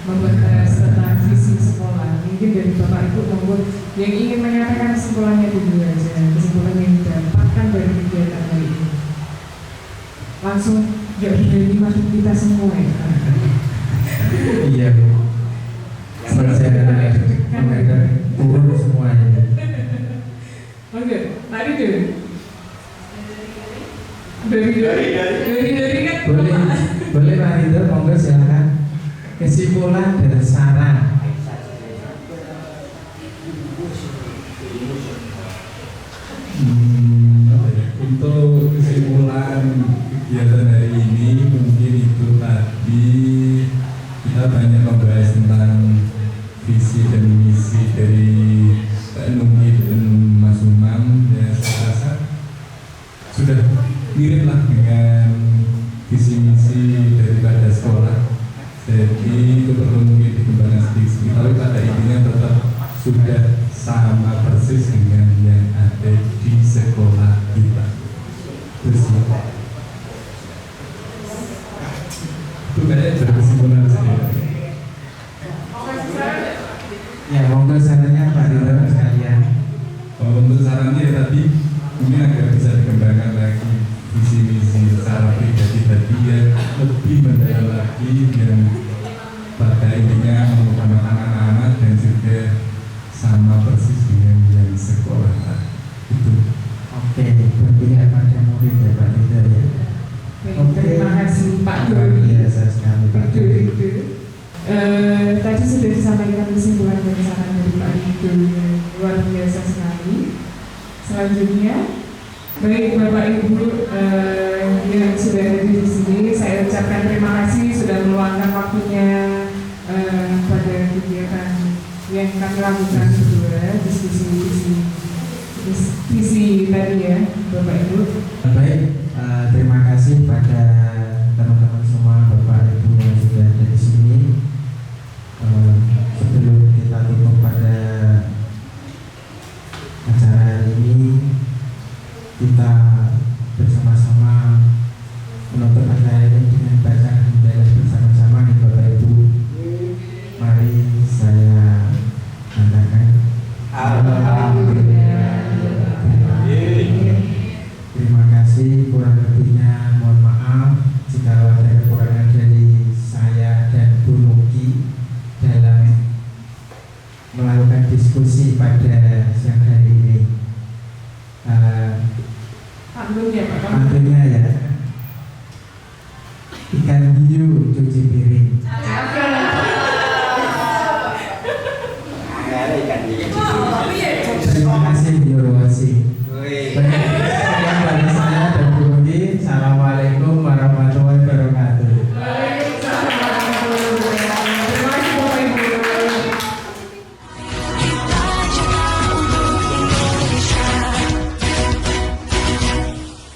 [SPEAKER 4] membahas tentang visi sekolah. Mungkin dari Bapak Ibu maupun yang ingin menyampaikan kesimpulannya dulu aja, kesimpulan yang didapatkan dari kegiatan hari ini. Langsung gak dari masuk kita semua ya.
[SPEAKER 5] Iya Bu. Saya turun semuanya.
[SPEAKER 4] Oke, tadi dulu. Dari kan
[SPEAKER 5] Boleh Pak Ridho, monggo silakan. Kesimpulan dan saran.
[SPEAKER 6] Untuk kesimpulan kegiatan hari ini mungkin itu tadi kita banyak membahas tentang visi dan misi dari Pak Nuki dan Mas Umam. Ya, saya rasa sudah mirip lah dengan visi misi daripada sekolah. Jadi itu perlu mungkin dikembangkan sedikit, tapi pada intinya tetap sudah sama persis dengan yang ada di sekolah kita. Terus itu kayak berkesimpulan saya.
[SPEAKER 5] Ya, monggo sarannya Pak Ridho sekalian.
[SPEAKER 6] Untuk sarannya ya tadi mungkin agak bisa dikembangkan lagi visi misi secara pribadi tadi ya, lebih mendalam lagi dan pada intinya mengutamakan anak-anak dan juga sama persis dengan yang sekolah itu.
[SPEAKER 5] Oke, berpihak pada murid ya Pak Ridho ya. Oke,
[SPEAKER 4] terima kasih Pak
[SPEAKER 5] luar
[SPEAKER 4] Dodi.
[SPEAKER 5] biasa sekali Pak Dodi.
[SPEAKER 4] Tadi sudah disampaikan kesimpulan dan saran dari Pak Ridho, luar biasa sekali. Selanjutnya, baik Bapak Ibu yang sudah hadir di sini, saya ucapkan terima kasih sudah meluangkan waktunya pada kegiatan yang kami lakukan berdua, diskusi visi tadi ya Bapak Ibu.
[SPEAKER 5] Baik, terima kasih pada